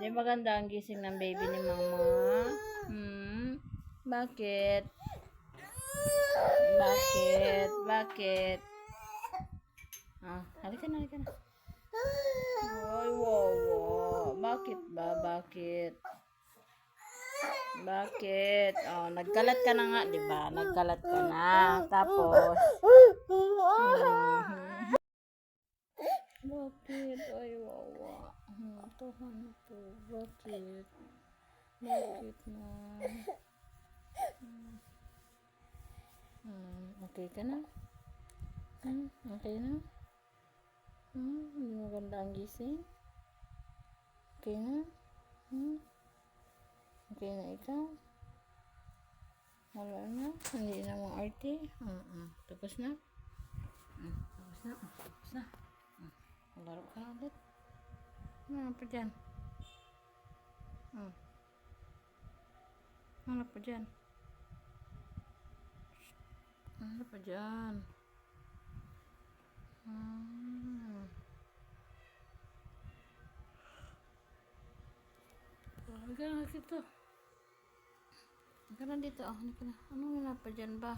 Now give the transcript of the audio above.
Di maganda ang gising ng baby ni mama. Bakit? Bakit? Bakit? Halika na, halika na. Ay, wow. Bakit ba? Bakit? Bakit? Nagkalat ka na nga, di ba? Nagkalat ka na. Tapos, bakit? Ay, wawa. Tuhan po. Bakit? Bakit na? Okay ka na? Okay na? Hindi maganda ang gising? Okay na? Okay na ikaw? Wala na? Hindi na mga arte? Tapos na? Tapos na? Tapos na? Laro ka na ulit? Ano pa dyan? Ano pa dyan? Ano pa dyan? Halika na dito. Halika na dito. Halika na. Ano na pa dyan ba?